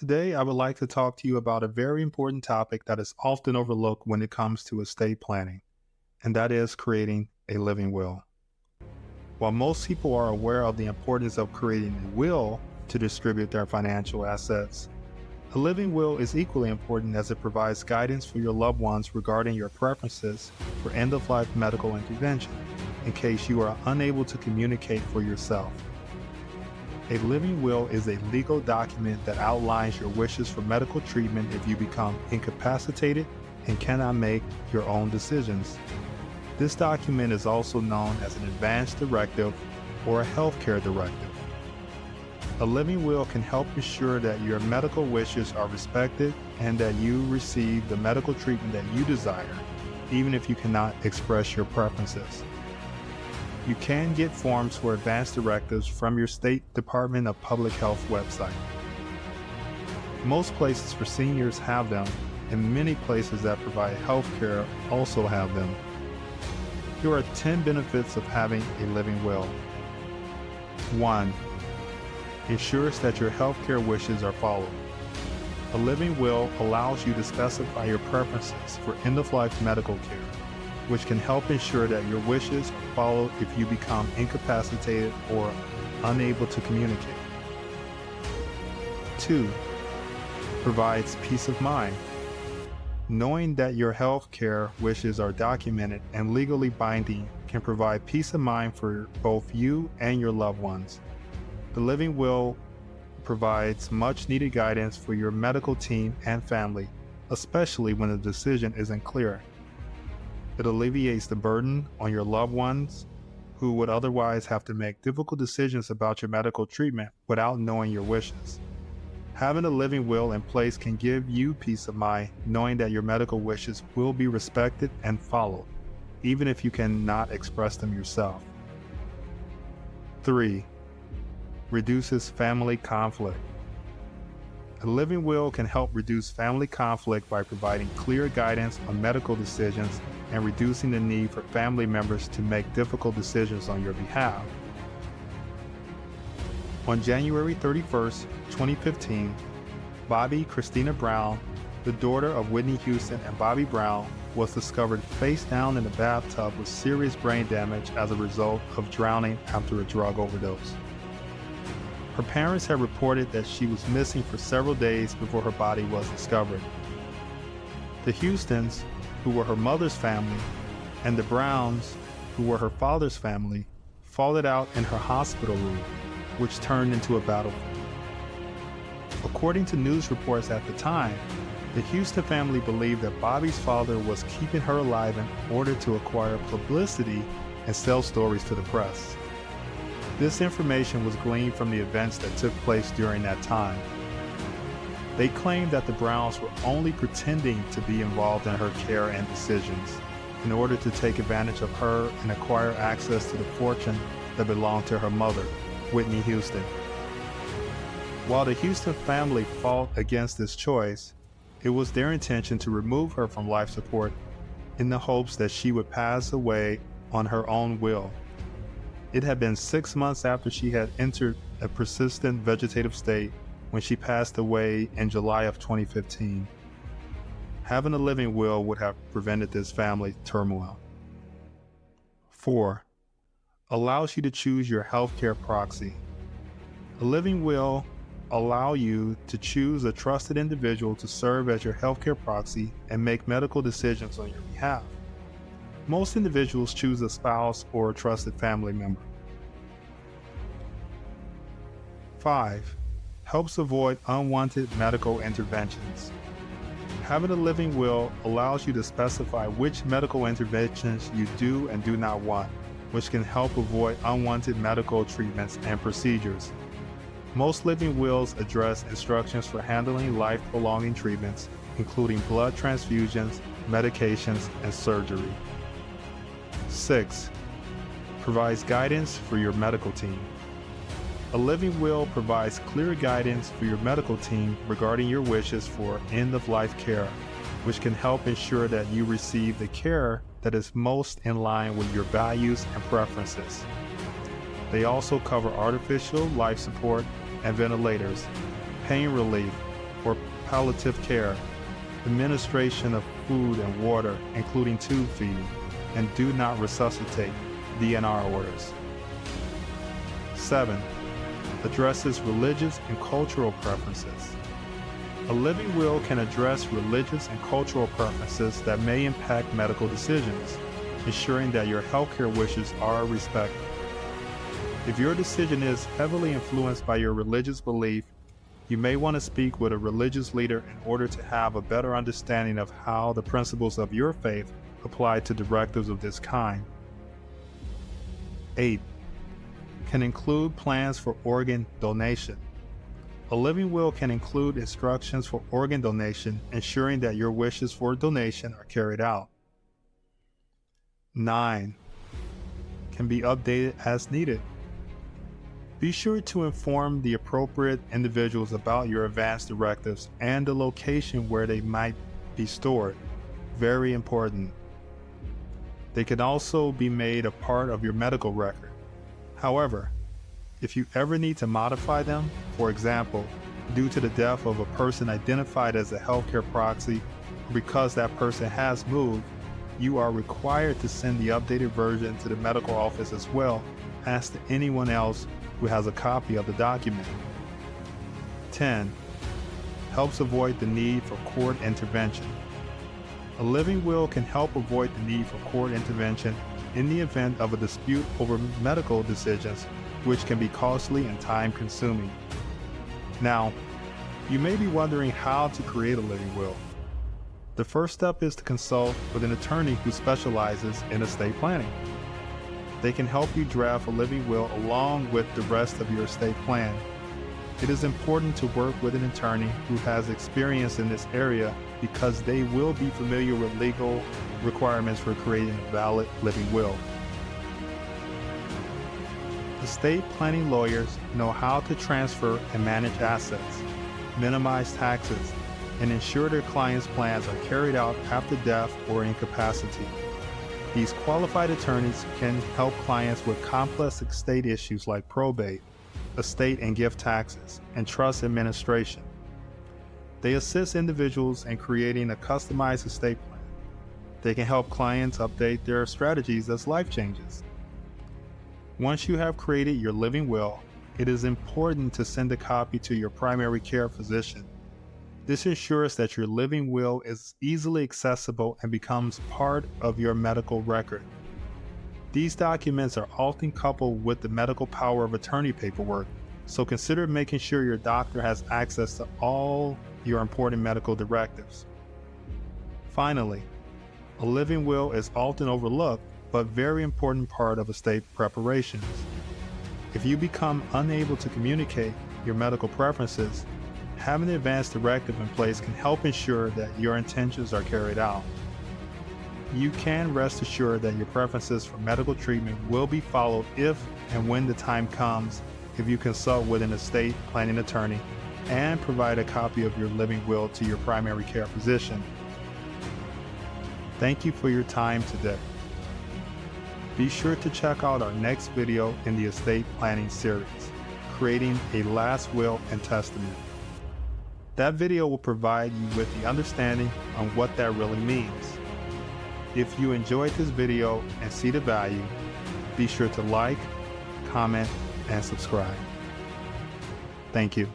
Today, I would like to talk to you about a very important topic that is often overlooked when it comes to estate planning, and that is creating a living will. While most people are aware of the importance of creating a will to distribute their financial assets, a living will is equally important as it provides guidance for your loved ones regarding your preferences for end-of-life medical intervention in case you are unable to communicate for yourself. A living will is a legal document that outlines your wishes for medical treatment if you become incapacitated and cannot make your own decisions. This document is also known as an advance directive or a healthcare directive. A living will can help ensure that your medical wishes are respected and that you receive the medical treatment that you desire, even if you cannot express your preferences. You can get forms for advance directives from your State Department of Public Health website. Most places for seniors have them, and many places that provide health care also have them. Here are 10 benefits of having a living will. 1. Ensures that your healthcare wishes are followed. A living will allows you to specify your preferences for end-of-life medical care, which can help ensure that your wishes are followed if you become incapacitated or unable to communicate. 2. Provides peace of mind. Knowing that your health care wishes are documented and legally binding can provide peace of mind for both you and your loved ones. The living will provides much needed guidance for your medical team and family, especially when the decision isn't clear. It alleviates the burden on your loved ones who would otherwise have to make difficult decisions about your medical treatment without knowing your wishes. Having a living will in place can give you peace of mind knowing that your medical wishes will be respected and followed, even if you cannot express them yourself. 3. Reduces family conflict. A living will can help reduce family conflict by providing clear guidance on medical decisions and reducing the need for family members to make difficult decisions on your behalf. On January 31st, 2015, Bobby Christina Brown, the daughter of Whitney Houston and Bobby Brown, was discovered face down in a bathtub with serious brain damage as a result of drowning after a drug overdose. Her parents had reported that she was missing for several days before her body was discovered. The Houstons, who were her mother's family, and the Browns, who were her father's family, fought it out in her hospital room, which turned into a battlefield. According to news reports at the time, the Houston family believed that Bobby's father was keeping her alive in order to acquire publicity and sell stories to the press. This information was gleaned from the events that took place during that time. They claimed that the Browns were only pretending to be involved in her care and decisions in order to take advantage of her and acquire access to the fortune that belonged to her mother, Whitney Houston. While the Houston family fought against this choice, it was their intention to remove her from life support in the hopes that she would pass away on her own will. It had been 6 months after she had entered a persistent vegetative state when she passed away in July of 2015. Having a living will would have prevented this family turmoil. 4. Allows you to choose your healthcare proxy. A living will allow you to choose a trusted individual to serve as your healthcare proxy and make medical decisions on your behalf. Most individuals choose a spouse or a trusted family member. 5. Helps avoid unwanted medical interventions. Having a living will allows you to specify which medical interventions you do and do not want, which can help avoid unwanted medical treatments and procedures. Most living wills address instructions for handling life-prolonging treatments, including blood transfusions, medications, and surgery. 6. Provides guidance for your medical team. A living will provides clear guidance for your medical team regarding your wishes for end-of-life care, which can help ensure that you receive the care that is most in line with your values and preferences. They also cover artificial life support and ventilators, pain relief, or palliative care, administration of food and water, including tube feeding, and do not resuscitate DNR orders. 7. Addresses religious and cultural preferences. A living will can address religious and cultural preferences that may impact medical decisions, ensuring that your healthcare wishes are respected. If your decision is heavily influenced by your religious belief, you may want to speak with a religious leader in order to have a better understanding of how the principles of your faith apply to directives of this kind. 8. Can include plans for organ donation. A living will can include instructions for organ donation, ensuring that your wishes for donation are carried out. 9. Can be updated as needed. Be sure to inform the appropriate individuals about your advance directives and the location where they might be stored. Very important. They can also be made a part of your medical record. However, if you ever need to modify them, for example, due to the death of a person identified as a healthcare proxy, or because that person has moved, you are required to send the updated version to the medical office as well as to anyone else who has a copy of the document. 10. Helps avoid the need for court intervention. A living will can help avoid the need for court intervention in the event of a dispute over medical decisions, which can be costly and time-consuming. Now, you may be wondering how to create a living will. The first step is to consult with an attorney who specializes in estate planning. They can help you draft a living will along with the rest of your estate plan. It is important to work with an attorney who has experience in this area because they will be familiar with legal requirements for creating a valid living will. Estate planning lawyers know how to transfer and manage assets, minimize taxes, and ensure their clients' plans are carried out after death or incapacity. These qualified attorneys can help clients with complex estate issues like probate, estate and gift taxes, and trust administration. They assist individuals in creating a customized estate plan. They can help clients update their strategies as life changes. Once you have created your living will, it is important to send a copy to your primary care physician. This ensures that your living will is easily accessible and becomes part of your medical record. These documents are often coupled with the medical power of attorney paperwork, so consider making sure your doctor has access to all your important medical directives. Finally, a living will is often overlooked but very important part of estate preparations. If you become unable to communicate your medical preferences, having an advance directive in place can help ensure that your intentions are carried out. You can rest assured that your preferences for medical treatment will be followed if and when the time comes if you consult with an estate planning attorney and provide a copy of your living will to your primary care physician. Thank you for your time today. Be sure to check out our next video in the estate planning series, Creating a Last Will and Testament. That video will provide you with the understanding on what that really means. If you enjoyed this video and see the value, be sure to like, comment, and subscribe. Thank you.